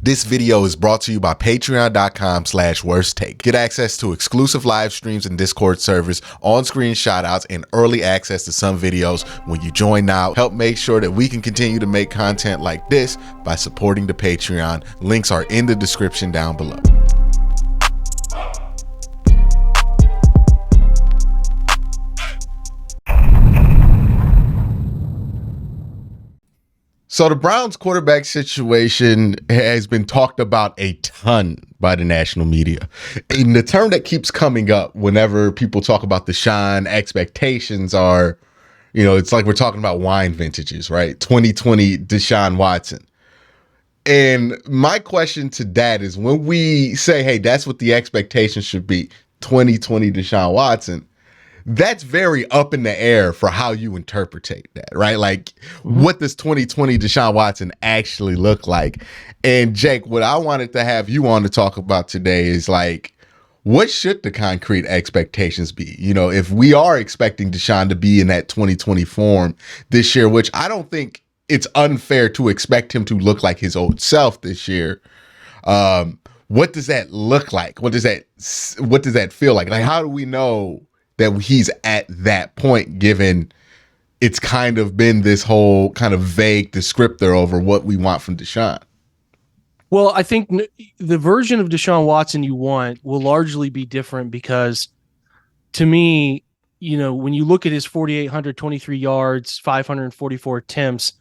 This video is brought to you by patreon.com/worsttake. Get access to exclusive live streams and Discord servers, on-screen shoutouts, and early access to some videos when you join now. Help make sure that we can continue to make content like this by supporting the Patreon. Links are in the description down below. So the Browns quarterback situation has been talked about a ton by the national media. And the term that keeps coming up whenever people talk about Deshaun, expectations are, it's like we're talking about wine vintages, right? 2020 Deshaun Watson. And my question to that is, when we say, hey, that's what the expectation should be, 2020 Deshaun Watson, that's very up in the air for how you interpretate that, right? Like, what does 2020 Deshaun Watson actually look like? And Jake, what I wanted to have you on to talk about today is, like, what should the concrete expectations be? If we are expecting Deshaun to be in that 2020 form this year, which I don't think it's unfair to expect him to look like his old self this year. What does that look like? What does that feel like? Like, how do we know that he's at that point, given it's kind of been this whole kind of vague descriptor over what we want from Deshaun? Well, I think the version of Deshaun Watson you want will largely be different because, to me, when you look at his 4,823 yards, 544 attempts,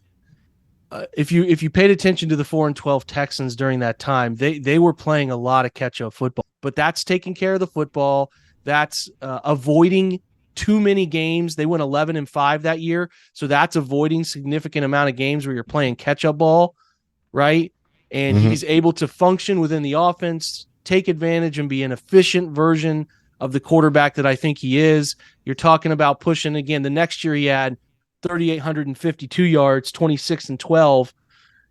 if you paid attention to the 4-12 Texans during that time, they were playing a lot of catch-up football. But that's taking care of the football. That's avoiding too many games. They went 11-5 that year. So that's avoiding significant amount of games where you're playing catch-up ball, right? And he's able to function within the offense, take advantage, and be an efficient version of the quarterback that I think he is. You're talking about pushing, again, the next year he had 3,852 yards, 26-12.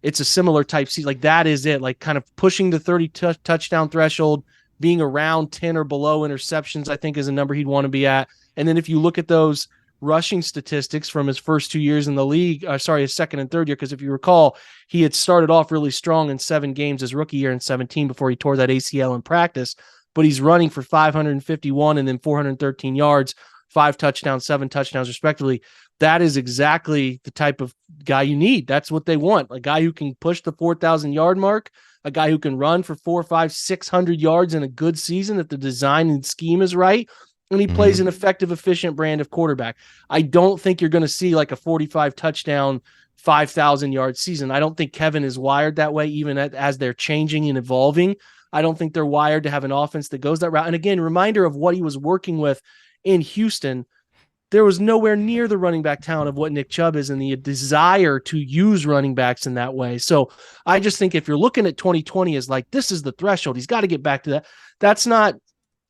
It's a similar type season. Like, that is it. Like, kind of pushing the 30 touchdown threshold, being around 10 or below interceptions, I think, is a number he'd want to be at. And then if you look at those rushing statistics from his first 2 years in the league, his second and third year, because if you recall, he had started off really strong in 7 games his rookie year in 2017 before he tore that ACL in practice. But he's running for 551 and then 413 yards, 5 touchdowns, 7 touchdowns, respectively. That is exactly the type of guy you need. That's what they want. A guy who can push the 4,000 yard mark, a guy who can run for 400, 500, 600 yards in a good season if the design and scheme is right. And he plays an effective, efficient brand of quarterback. I don't think you're going to see like a 45 touchdown, 5,000 yard season. I don't think Kevin is wired that way, even as they're changing and evolving. I don't think they're wired to have an offense that goes that route. And again, reminder of what he was working with in Houston. There was nowhere near the running back talent of what Nick Chubb is and the desire to use running backs in that way. So I just think if you're looking at 2020 as like, this is the threshold, he's got to get back to that. That's not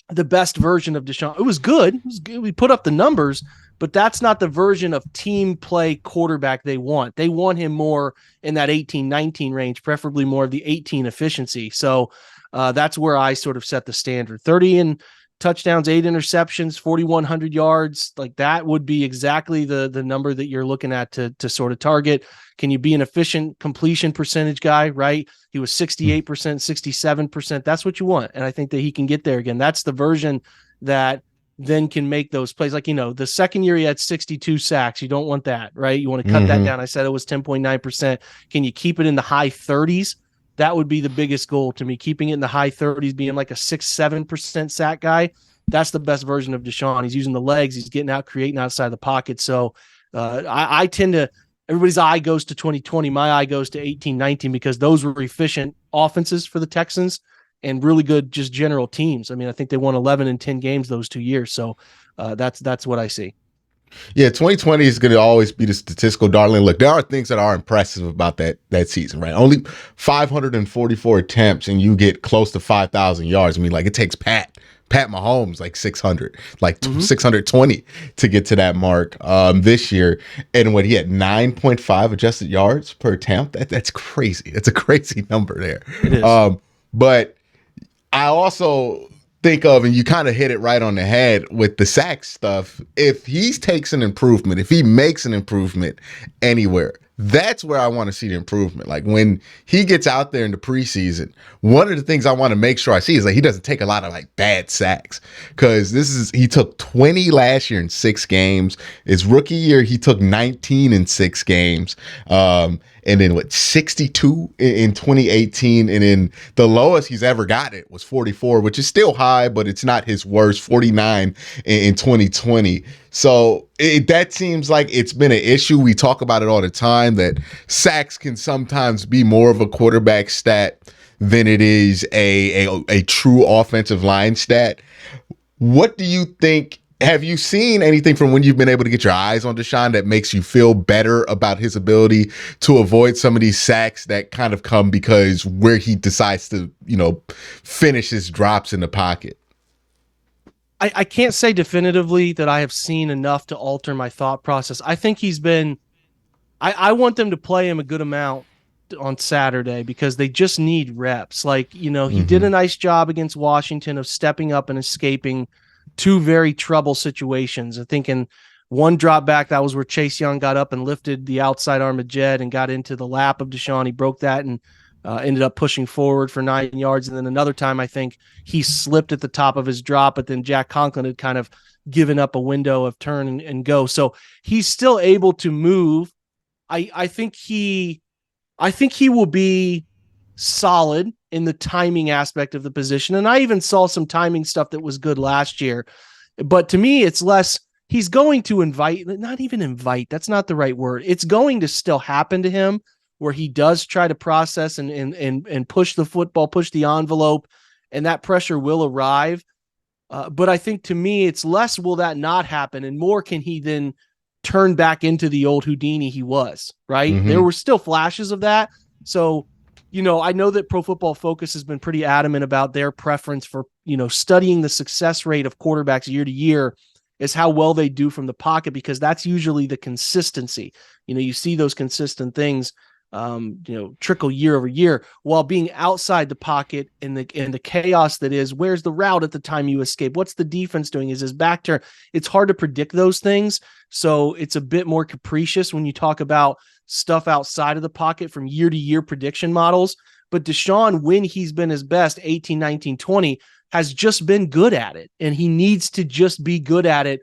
the best version of Deshaun. It was good. We put up the numbers, but that's not the version of team play quarterback they want. They want him more in that 18-19 range, preferably more of the 18 efficiency. So that's where I sort of set the standard. 30 and touchdowns, 8 interceptions, 4,100 yards. Like, that would be exactly the number that you're looking at to sort of target. Can you be an efficient completion percentage guy, right? He was 68%, 67%. That's what you want. And I think that he can get there again. That's the version that then can make those plays. Like, the second year he had 62 sacks. You don't want that, right? You want to cut that down. I said it was 10.9%. Can you keep it in the high 30s? That would be the biggest goal to me, keeping it in the high 30s, being like a 6-7% sack guy. That's the best version of Deshaun. He's using the legs. He's getting out, creating outside the pocket. So I tend to, everybody's eye goes to 2020. My eye goes to 18-19 because those were efficient offenses for the Texans and really good just general teams. I mean, I think they won 11 and 10 games those 2 years. So that's what I see. Yeah, 2020 is going to always be the statistical darling. Look, there are things that are impressive about that season, right? Only 544 attempts and you get close to 5,000 yards. I mean, like, it takes Pat Mahomes like 600, like 620 to get to that mark this year. And what he had 9.5 adjusted yards per attempt. That's crazy. It's a crazy number there. It is. But I also think of, and you kind of hit it right on the head with the sack stuff. If he takes an improvement, if he makes an improvement anywhere, That's where I want to see the improvement. Like when he gets out there in the preseason, one of the things I want to make sure I see is that he doesn't take a lot of like bad sacks. Cause he took 20 last year in 6 games. His rookie year, he took 19 in 6 games. And then 62 in 2018. And then the lowest he's ever got it was 44, which is still high, but it's not his worst, 49 in 2020. So that seems like it's been an issue. We talk about it all the time that sacks can sometimes be more of a quarterback stat than it is a true offensive line stat. What do you think? Have you seen anything from when you've been able to get your eyes on Deshaun that makes you feel better about his ability to avoid some of these sacks that kind of come because where he decides to, finish his drops in the pocket? I can't say definitively that I have seen enough to alter my thought process. I think he's been I want them to play him a good amount on Saturday because they just need reps. Like, he did a nice job against Washington of stepping up and escaping 2 very trouble situations. I think in one drop back, that was where Chase Young got up and lifted the outside arm of Jed and got into the lap of Deshaun. He broke that and ended up pushing forward for 9 yards. And then another time, I think he slipped at the top of his drop, but then Jack Conklin had kind of given up a window of turn and go. So he's still able to move. I think he will be solid in the timing aspect of the position. And I even saw some timing stuff that was good last year. But to me, it's less, he's going to not even invite, that's not the right word. It's going to still happen to him where he does try to process and push the football, push the envelope, and that pressure will arrive. But I think to me, it's less will that not happen and more can he then turn back into the old Houdini he was, right? Mm-hmm. There were still flashes of that. So, I know that Pro Football Focus has been pretty adamant about their preference for, studying the success rate of quarterbacks year to year is how well they do from the pocket, because that's usually the consistency. You see those consistent things, trickle year over year while being outside the pocket in the chaos that is, where's the route at the time you escape? What's the defense doing? Is his back turn? It's hard to predict those things. So it's a bit more capricious when you talk about stuff outside of the pocket from year to year prediction models. But Deshaun, when he's been his best, 18, 19, 20, has just been good at it. And he needs to just be good at it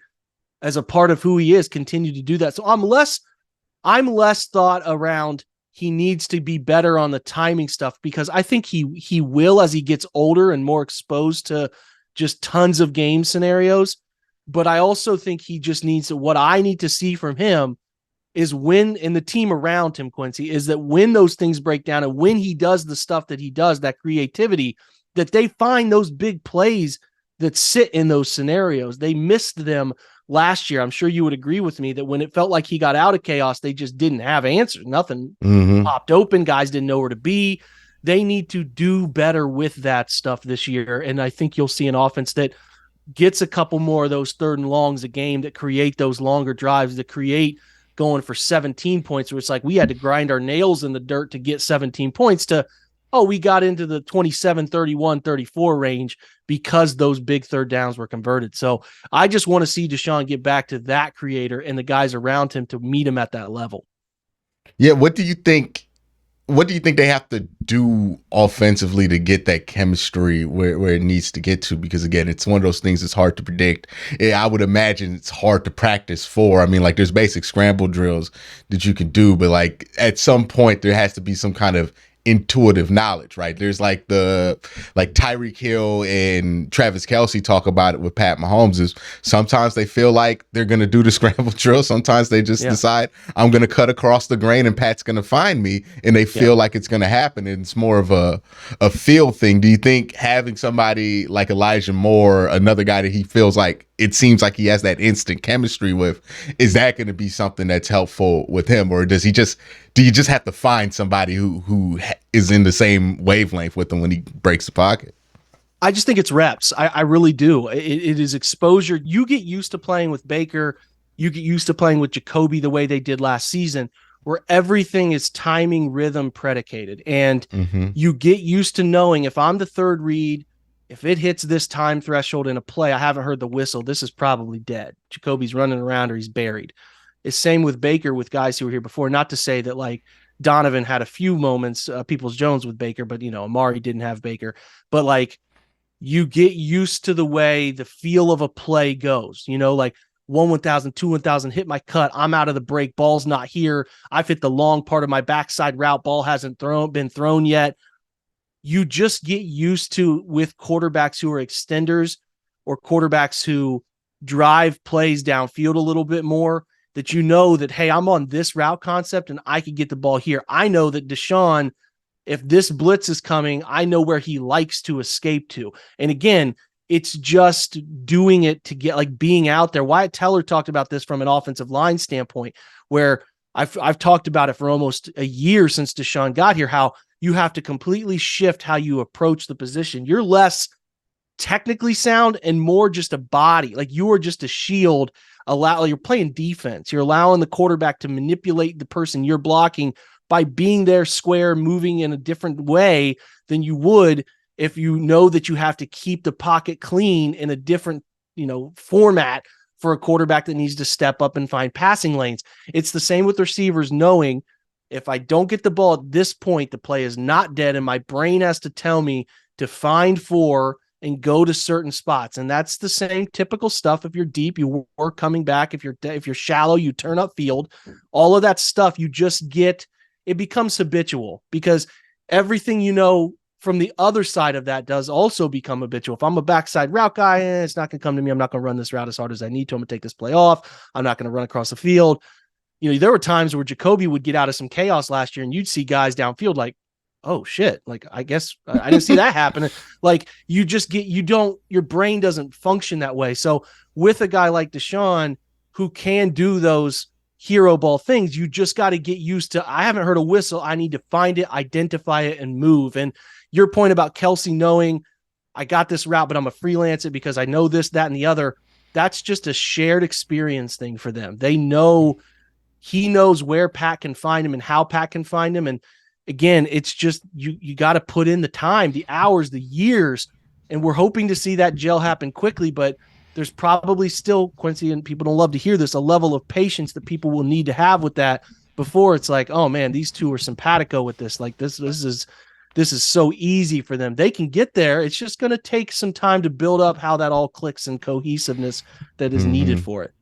as a part of who he is, continue to do that. So I'm less thought around he needs to be better on the timing stuff, because I think he will as he gets older and more exposed to just tons of game scenarios. But I also think he just needs to, what I need to see from him is when, in the team around him, Quincy, is that when those things break down and when he does the stuff that he does, that creativity, that they find those big plays that sit in those scenarios. They missed them last year. I'm sure you would agree with me that when it felt like he got out of chaos, they just didn't have answers. Nothing popped open. Guys didn't know where to be. They need to do better with that stuff this year. And I think you'll see an offense that gets a couple more of those 3rd and longs a game, that create those longer drives, that create going for 17 points, where it's like we had to grind our nails in the dirt to get 17 points to, we got into the 27, 31, 34 range because those big 3rd downs were converted. So I just want to see Deshaun get back to that creator and the guys around him to meet him at that level. Yeah. What do you think they have to do offensively to get that chemistry where it needs to get to? Because again, it's one of those things that's hard to predict. I would imagine it's hard to practice for. I mean, like there's basic scramble drills that you can do, but like at some point there has to be some kind of intuitive knowledge, right? There's like Tyreek Hill and Travis Kelce talk about it with Pat Mahomes, is sometimes they feel like they're going to do the scramble drill. Sometimes they just decide I'm going to cut across the grain and Pat's going to find me, and they feel like it's going to happen. And it's more of a feel thing. Do you think having somebody like Elijah Moore, another guy that he feels like it seems like he has that instant chemistry with, is that going to be something that's helpful with him? Or do you just have to find somebody who is in the same wavelength with him when he breaks the pocket? I just think it's reps. I really do. It is exposure. You get used to playing with Baker. You get used to playing with Jacoby the way they did last season, where everything is timing, rhythm predicated. And you get used to knowing, if I'm the 3rd read, if it hits this time threshold in a play, I haven't heard the whistle, this is probably dead. Jacoby's running around or he's buried. It's same with Baker with guys who were here before. Not to say that like Donovan had a few moments, Peoples-Jones with Baker, but Amari didn't have Baker. But like you get used to the way the feel of a play goes. Like 1,000, 2,000, hit my cut. I'm out of the break. Ball's not here. I've hit the long part of my backside route. Ball hasn't been thrown yet. You just get used to with quarterbacks who are extenders or quarterbacks who drive plays downfield a little bit more, that that, hey, I'm on this route concept and I can get the ball here. I know that Deshaun, if this blitz is coming, I know where he likes to escape to. And again, it's just doing it to get like being out there. Wyatt Teller talked about this from an offensive line standpoint, where I've talked about it for almost a year since Deshaun got here, how you have to completely shift how you approach the position. You're less technically sound and more just a body. Like you are just a shield. You're playing defense. You're allowing the quarterback to manipulate the person you're blocking by being there square, moving in a different way than you would if you know that you have to keep the pocket clean in a different, format for a quarterback that needs to step up and find passing lanes. It's the same with receivers, knowing if I don't get the ball at this point, the play is not dead, and my brain has to tell me to find four and go to certain spots. And that's the same typical stuff. If you're deep, you work coming back. If you're shallow, you turn up field. All of that stuff, you just get, it becomes habitual, because everything from the other side of that does also become habitual. If I'm a backside route guy, it's not going to come to me. I'm not going to run this route as hard as I need to. I'm going to take this play off. I'm not going to run across the field. There were times where Jacoby would get out of some chaos last year and you'd see guys downfield like, oh shit. Like, I guess I didn't see that happen. Like you just your brain doesn't function that way. So with a guy like Deshaun who can do those hero ball things, you just got to get used to, I haven't heard a whistle. I need to find it, identify it, and move. And your point about Kelsey knowing I got this route, but I'm a freelance it because I know this, that, and the other, that's just a shared experience thing for them. They know he knows where Pat can find him and how Pat can find him. And again, it's just, you got to put in the time, the hours, the years, and we're hoping to see that gel happen quickly, but there's probably still, Quincy, and people don't love to hear this, a level of patience that people will need to have with that before it's like, oh man, these two are simpatico with this. Like this is so easy for them. They can get there. It's just going to take some time to build up how that all clicks and cohesiveness that is needed for it.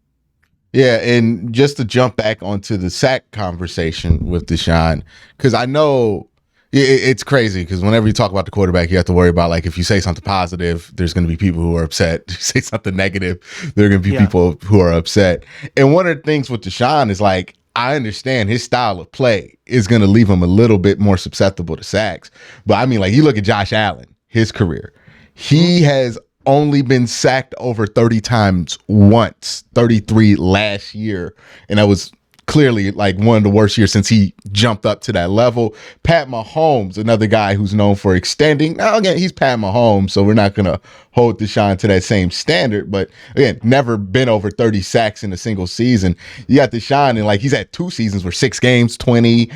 Yeah, and just to jump back onto the sack conversation with Deshaun, because I know it's crazy, because whenever you talk about the quarterback, you have to worry about, like, if you say something positive, there's going to be people who are upset. If you say something negative, there are going to be people who are upset. And one of the things with Deshaun is, like, I understand his style of play is going to leave him a little bit more susceptible to sacks. But I mean, like, you look at Josh Allen, his career, he has only been sacked over 30 times once, 33 last year. And that was clearly like one of the worst years since he jumped up to that level. Pat Mahomes, another guy who's known for extending. Now, again, he's Pat Mahomes, so we're not going to hold Deshaun to that same standard. But again, never been over 30 sacks in a single season. You got Deshaun, and like he's had 2 seasons where 6 games, 20,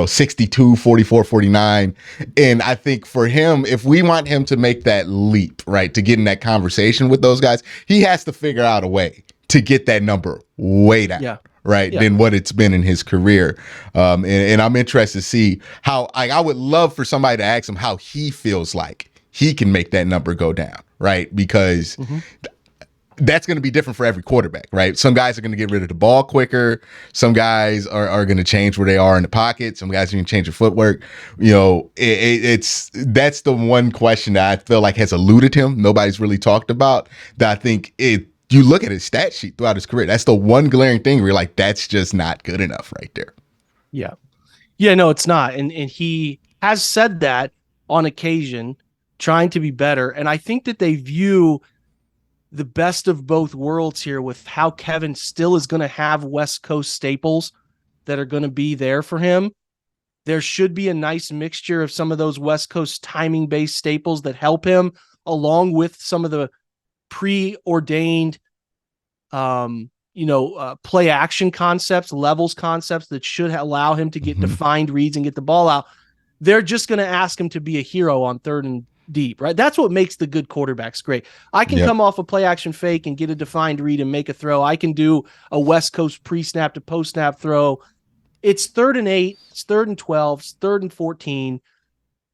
62, 44, 49. And I think for him, if we want him to make that leap, right, to get in that conversation with those guys, he has to figure out a way to get that number way down. Yeah. Right, than what it's been in his career. And I'm interested to see how, I would love for somebody to ask him how he feels like he can make that number go down, right? Because that's going to be different for every quarterback, right? Some guys are going to get rid of the ball quicker. Some guys are going to change where they are in the pocket. Some guys are going to change their footwork. That's the one question that I feel like has eluded him. Nobody's really talked about that. I think you look at his stat sheet throughout his career, that's the one glaring thing where you're like, that's just not good enough right there. Yeah. Yeah, no, it's not. And he has said that on occasion, trying to be better. And I think that they view the best of both worlds here with how Kevin still is going to have West Coast staples that are going to be there for him. There should be a nice mixture of some of those West Coast timing-based staples that help him, along with some of the preordained play action concepts, levels concepts that should allow him to get defined reads and get the ball out. They're just going to ask him to be a hero on 3rd and deep, right? That's what makes the good quarterbacks great. I can Yep. come off a play action fake and get a defined read and make a throw. I can do a West Coast pre-snap to post-snap throw. It's 3rd and 8, it's 3rd and 12, it's 3rd and 14.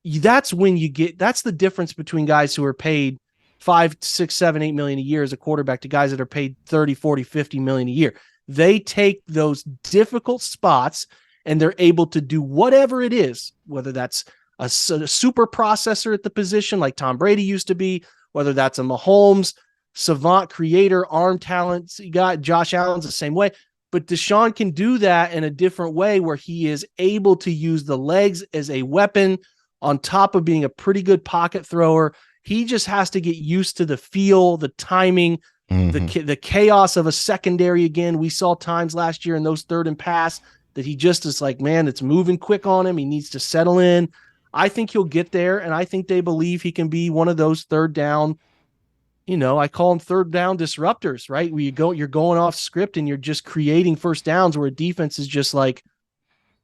That's when that's the difference between guys who are paid 5, 6, 7, 8 million a year as a quarterback to guys that are paid 30, 40, 50 million a year. They take those difficult spots and they're able to do whatever it is, whether that's a super processor at the position like Tom Brady used to be, whether that's a Mahomes, savant creator, arm talent. You got Josh Allen's the same way. But Deshaun can do that in a different way where he is able to use the legs as a weapon on top of being a pretty good pocket thrower. He just has to get used to the feel, the timing, the chaos of a secondary again. We saw times last year in those 3rd and pass that he just is like, man, it's moving quick on him. He needs to settle in. I think he'll get there, and I think they believe he can be one of those 3rd down, I call them 3rd down disruptors, right? Where you're going off script and you're just creating first downs where a defense is just like,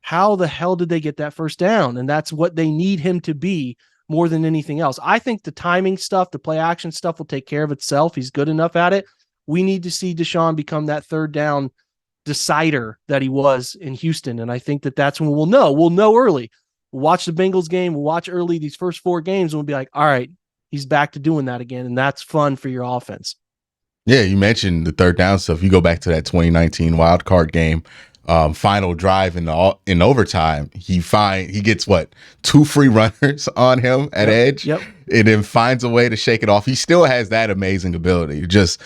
how the hell did they get that first down? And that's what they need him to be more than anything else. I think the timing stuff, the play action stuff will take care of itself. He's good enough at it. We need to see Deshaun become that 3rd down decider that he was in Houston. And I think that's when we'll know. We'll know early. We'll watch the Bengals game. We'll watch early these first 4 games and we'll be like, all right, he's back to doing that again. And that's fun for your offense. Yeah, you mentioned the 3rd down stuff. You go back to that 2019 wild card game, final drive in overtime. He gets 2 free runners on him at edge. Yep. And then finds a way to shake it off. He still has that amazing ability. Just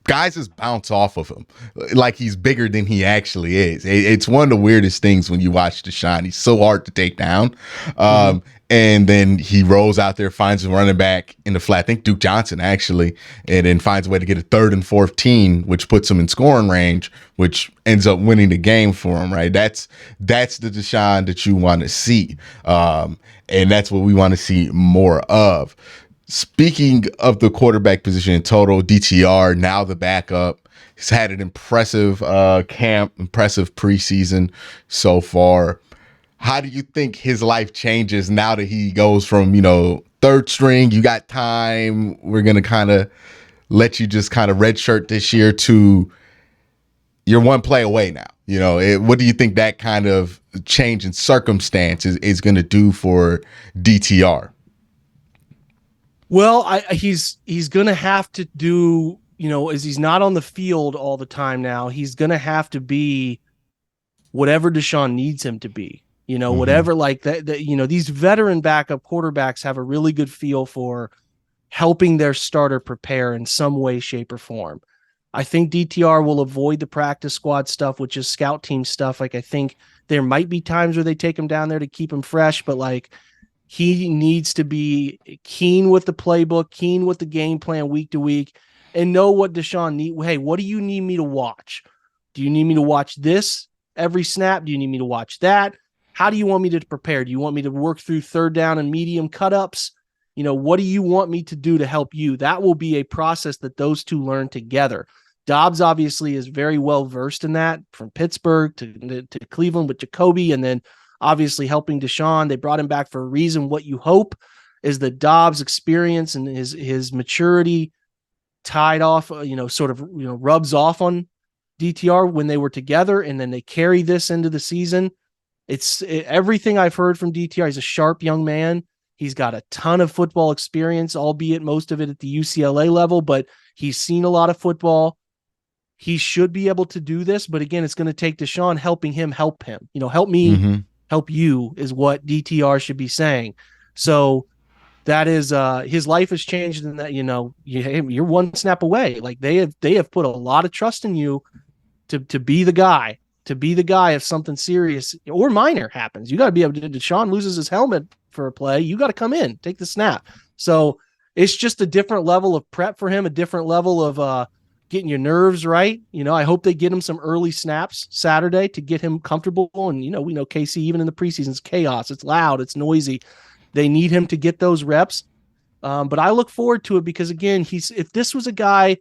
guys just bounce off of him like he's bigger than he actually is. It's one of the weirdest things when you watch Deshaun. He's so hard to take down. And then he rolls out there, finds a running back in the flat. I think Duke Johnson actually, and then finds a way to get a 3rd and 14, which puts him in scoring range, which ends up winning the game for him. Right? That's the Deshaun that you want to see, and that's what we want to see more of. Speaking of the quarterback position in total, DTR now the backup. He's had an impressive camp, impressive preseason so far. How do you think his life changes now that he goes from, 3rd string, you got time, we're going to kind of let you just kind of redshirt this year, to you're 1 play away now? What do you think that kind of change in circumstance is going to do for DTR? Well, he's going to have to do, as he's not on the field all the time now, he's going to have to be whatever Deshaun needs him to be. Whatever like that, these veteran backup quarterbacks have a really good feel for helping their starter prepare in some way, shape, or form. I think DTR will avoid the practice squad stuff, which is scout team stuff. Like, I think there might be times where they take him down there to keep him fresh, but like, he needs to be keen with the playbook, keen with the game plan week to week, and know what Deshaun needs. Hey, what do you need me to watch? Do you need me to watch this every snap? Do you need me to watch that? How do you want me to prepare? Do you want me to work through 3rd down and medium cut-ups? What do you want me to do to help you? That will be a process that those two learn together. Dobbs obviously is very well versed in that, from Pittsburgh to Cleveland with Jacoby, and then obviously helping Deshaun. They brought him back for a reason. What you hope is that Dobbs' experience and his maturity tied off, rubs off on DTR when they were together, and then they carry this into the season. Everything I've heard from DTR. He's a sharp young man. He's got a ton of football experience, albeit most of it at the UCLA level, but he's seen a lot of football. He should be able to do this, but again, it's going to take Deshaun helping him help him. Help me, help you is what DTR should be saying. So that is his life has changed in that, you're 1 snap away. Like they have put a lot of trust in you to be the guy. To be the guy if something serious or minor happens. You got to be able to. Deshaun loses his helmet for a play, you got to come in, take the snap. So it's just a different level of prep for him, a different level of getting your nerves right. I hope they get him some early snaps Saturday to get him comfortable. And, we know KC, even in the preseason, is chaos. It's loud. It's noisy. They need him to get those reps. But I look forward to it because, again, if this was a guy,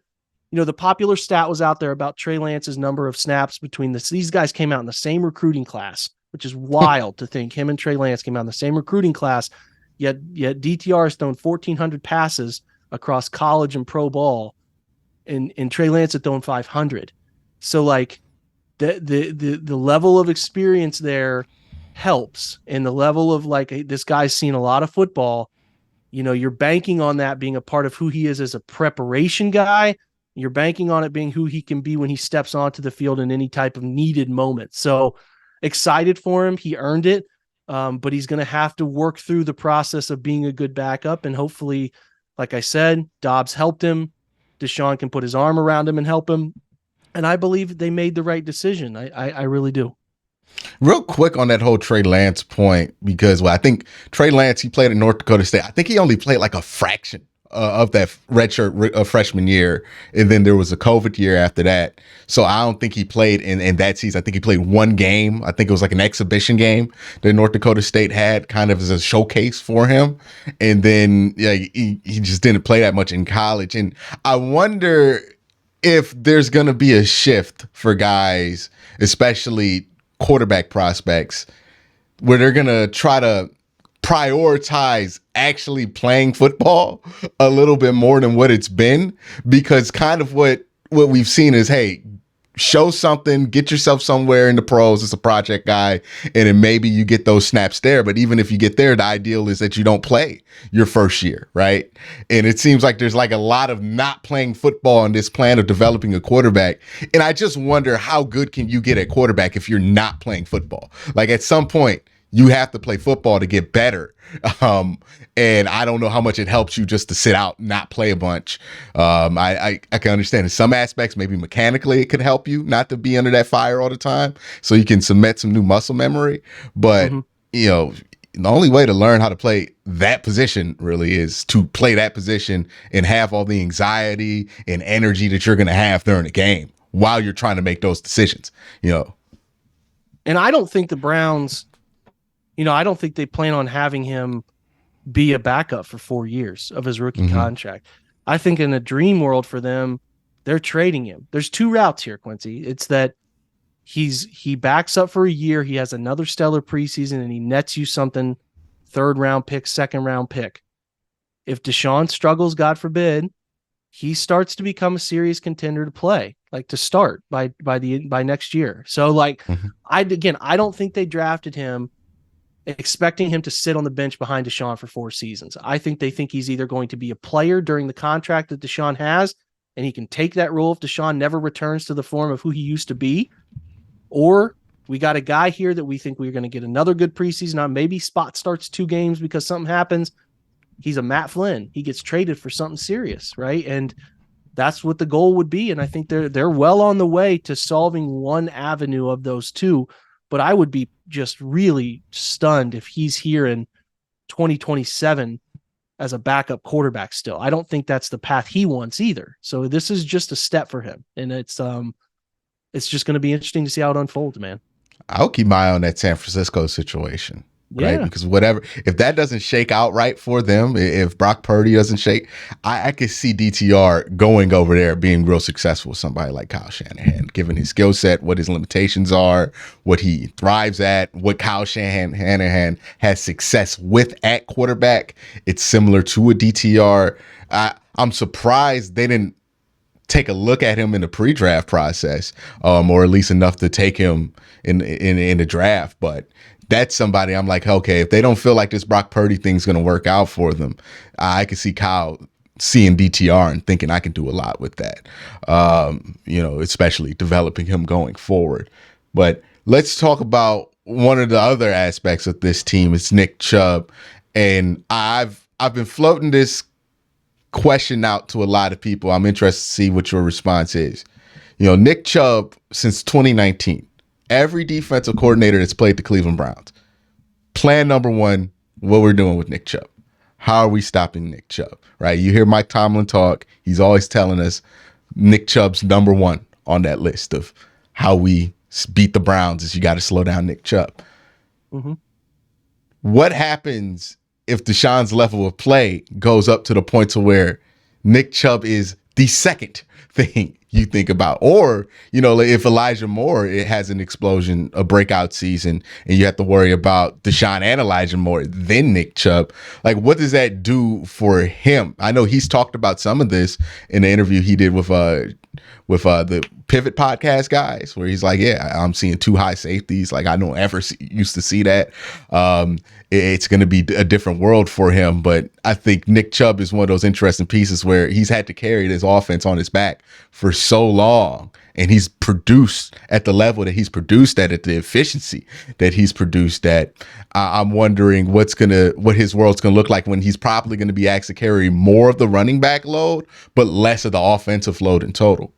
the popular stat was out there about Trey Lance's number of snaps between these guys came out in the same recruiting class, which is wild to think him and Trey Lance came out in the same recruiting class. Yet DTR has thrown 1,400 passes across college and pro ball, and Trey Lance had thrown 500. So like the level of experience there helps, and the level of like, hey, this guy's seen a lot of football. You're banking on that being a part of who he is as a preparation guy. You're banking on it being who he can be when he steps onto the field in any type of needed moment. So excited for him. He earned it. But he's going to have to work through the process of being a good backup. And hopefully, like I said, Dobbs helped him. Deshaun can put his arm around him and help him. And I believe they made the right decision. I really do. Real quick on that whole Trey Lance point, because I think Trey Lance, he played at North Dakota State. I think he only played like a fraction of that redshirt freshman year. And then there was a COVID year after that. So I don't think he played in that season. I think he played one game. I think it was like an exhibition game that North Dakota State had kind of as a showcase for him. And then he just didn't play that much in college. And I wonder if there's going to be a shift for guys, especially quarterback prospects, where they're going to try to prioritize actually playing football a little bit more than what it's been, because kind of what we've seen is, hey, show something, get yourself somewhere in the pros as a project guy, and then maybe you get those snaps there. But even if you get there, the ideal is that you don't play your first year, right? And it seems like there's like a lot of not playing football in this plan of developing a quarterback. And I just wonder, how good can you get at quarterback if you're not playing football? Like at some point, you have to play football to get better. And I don't know how much it helps you just to sit out, not play a bunch. I can understand in some aspects, maybe mechanically it could help you not to be under that fire all the time, so you can cement some new muscle memory. But, the only way to learn how to play that position really is to play that position and have all the anxiety and energy that you're going to have during the game while you're trying to make those decisions, And I don't think the Browns, I don't think they plan on having him be a backup for 4 years of his rookie contract. I think in a dream world for them, they're trading him. There's two routes here, Quincy. It's that he backs up for a year, he has another stellar preseason, and he nets you something, 3rd round pick, 2nd round pick. If Deshaun struggles, God forbid, he starts to become a serious contender to play, like to start by next year. So like, I don't think they drafted him expecting him to sit on the bench behind Deshaun for 4 seasons. I think they think he's either going to be a player during the contract that Deshaun has, and he can take that role if Deshaun never returns to the form of who he used to be, or we got a guy here that we think we're going to get another good preseason on. Maybe Spot starts 2 games because something happens. He's a Matt Flynn. He gets traded for something serious, right? And that's what the goal would be. And I think they're well on the way to solving one avenue of those two. But I would be just really stunned if he's here in 2027 as a backup quarterback still. I don't think that's the path he wants either. So this is just a step for him. And it's just going to be interesting to see how it unfolds, man. I'll keep my eye on that San Francisco situation. Yeah. Right. Because if that doesn't shake out right for them, if Brock Purdy doesn't shake, I could see DTR going over there being real successful with somebody like Kyle Shanahan, given his skill set, what his limitations are, what he thrives at, what Kyle Shanahan has success with at quarterback. It's similar to a DTR. I'm surprised they didn't take a look at him in the pre-draft process, or at least enough to take him in the draft. But that's somebody I'm like, okay, if they don't feel like this Brock Purdy thing's going to work out for them, I can see Kyle seeing DTR and thinking I can do a lot with that, especially developing him going forward. But let's talk about one of the other aspects of this team. It's Nick Chubb. And I've been floating this question out to a lot of people. I'm interested to see what your response is. Nick Chubb, since 2019, every defensive coordinator that's played the Cleveland Browns, plan number one, what we're doing with Nick Chubb. How are we stopping Nick Chubb, right? You hear Mike Tomlin talk. He's always telling us Nick Chubb's number one on that list of how we beat the Browns is you got to slow down Nick Chubb. What happens if Deshaun's level of play goes up to the point to where Nick Chubb is the second thing you think about, or, like if Elijah Moore, it has an explosion, a breakout season, and you have to worry about Deshaun and Elijah Moore, then Nick Chubb. Like, what does that do for him? I know he's talked about some of this in the interview he did with the Pivot podcast guys, where he's like, yeah, I'm seeing two high safeties. Like, I don't ever used to see that. It's going to be a different world for him. But I think Nick Chubb is one of those interesting pieces where he's had to carry this offense on his back for so long. And he's produced at the level that he's produced at the efficiency that he's produced at. I'm wondering what his world's going to look like when he's probably going to be asked to carry more of the running back load, but less of the offensive load in total.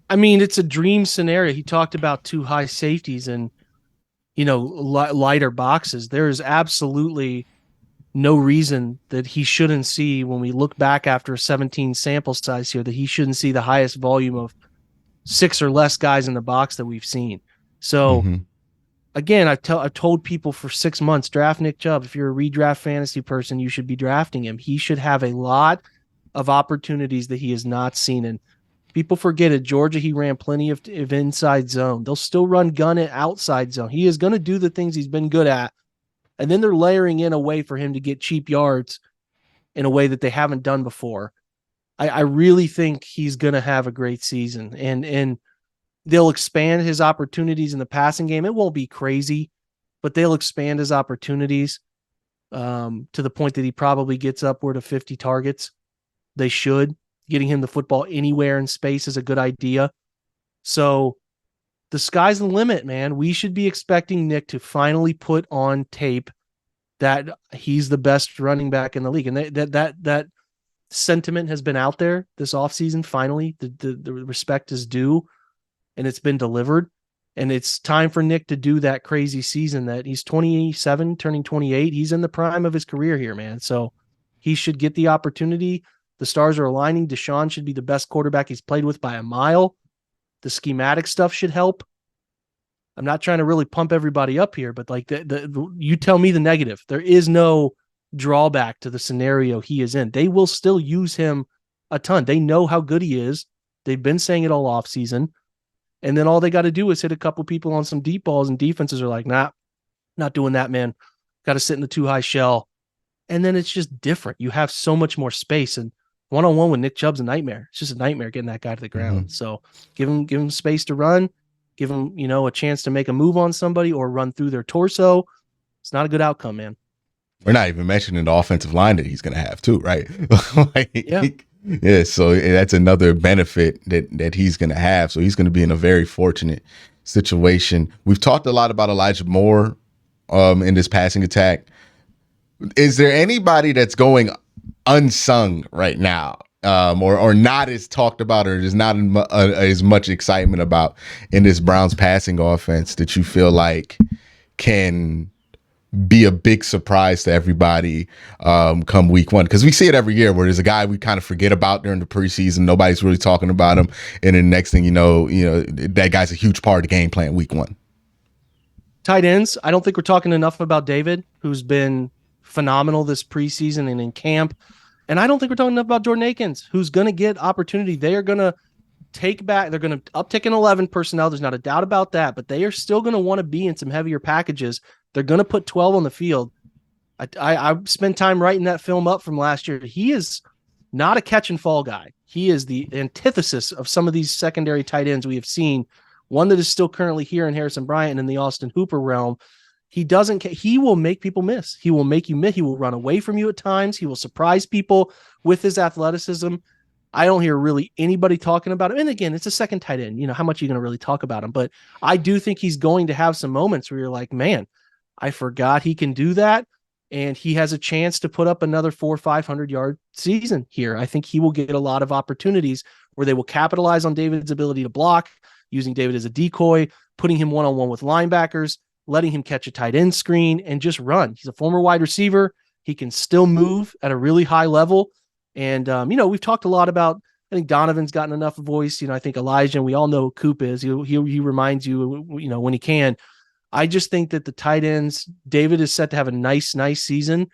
I mean, it's a dream scenario. He talked about two high safeties and, lighter boxes. There is absolutely no reason that he shouldn't see, when we look back after a 17 sample size here, that he shouldn't see the highest volume of 6 or less guys in the box that we've seen. So again, I've told people for 6 months, draft Nick Chubb. If you're a redraft fantasy person, you should be drafting him. He should have a lot of opportunities that he has not seen. And people forget at Georgia, he ran plenty of inside zone. They'll still run gun at outside zone. He is going to do the things he's been good at. And then they're layering in a way for him to get cheap yards in a way that they haven't done before. I really think he's going to have a great season. And they'll expand his opportunities in the passing game. It won't be crazy, but they'll expand his opportunities to the point that he probably gets upward of 50 targets. They should. Getting him the football anywhere in space is a good idea. So the sky's the limit, man. We should be expecting Nick to finally put on tape that he's the best running back in the league. And that sentiment has been out there this offseason. Finally, the respect is due, and it's been delivered. And it's time for Nick to do that crazy season that he's 27, turning 28. He's in the prime of his career here, man. So he should get the opportunity. The stars are aligning. Deshaun should be the best quarterback he's played with by a mile. The schematic stuff should help. I'm not trying to really pump everybody up here, but like you tell me the negative. There is no drawback to the scenario he is in. They will still use him a ton. They know how good he is. They've been saying it all off season. And then all they got to do is hit a couple people on some deep balls, and defenses are like, nah, not doing that, man. Got to sit in the too high shell. And then it's just different. You have so much more space, and one-on-one with Nick Chubb's a nightmare. It's just a nightmare getting that guy to the ground. So give him space to run, give him, a chance to make a move on somebody or run through their torso. It's not a good outcome, man. We're not even mentioning the offensive line that he's going to have too, right? Yeah. So that's another benefit that he's going to have. So he's going to be in a very fortunate situation. We've talked a lot about Elijah Moore in this passing attack. Is there anybody that's going unsung right now, or not as talked about, or there's not as much excitement about in this Browns passing offense that you feel like can be a big surprise to everybody come week one? Because we see it every year where there's a guy we kind of forget about during the preseason. Nobody's really talking about him. And then the next thing you know, that guy's a huge part of the game plan week one. Tight ends. I don't think we're talking enough about David, who's been phenomenal this preseason and in camp. And I don't think we're talking enough about Jordan Akins, who's going to get opportunity. They are going to take back. They're going to uptick in 11 personnel. There's not a doubt about that, but they are still going to want to be in some heavier packages. They're going to put 12 on the field. I spent time writing that film up from last year. He is not a catch and fall guy. He is the antithesis of some of these secondary tight ends we have seen. One that is still currently here in Harrison Bryant and in the Austin Hooper realm. He will make people miss. He will make you miss. He will run away from you at times. He will surprise people with his athleticism. I don't hear really anybody talking about him. And again, it's a second tight end. How much are you going to really talk about him? But I do think he's going to have some moments where you're like, man, I forgot he can do that. And he has a chance to put up another 400 or 500 yard season here. I think he will get a lot of opportunities where they will capitalize on David's ability to block, using David as a decoy, putting him one-on-one with linebackers, letting him catch a tight end screen and just run. He's a former wide receiver. He can still move at a really high level. And, we've talked a lot about, I think Donovan's gotten enough voice. I think Elijah, and we all know who Coop is. He reminds you, when he can. I just think that the tight ends, David is set to have a nice season.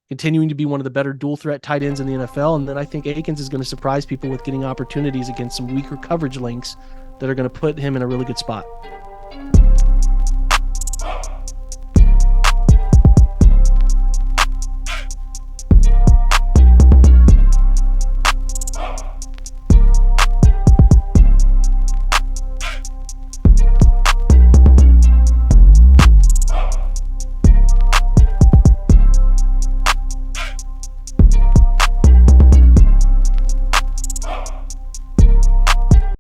continuing to be one of the better dual threat tight ends in the NFL. And then I think Akins is going to surprise people with getting opportunities against some weaker coverage links that are going to put him in a really good spot.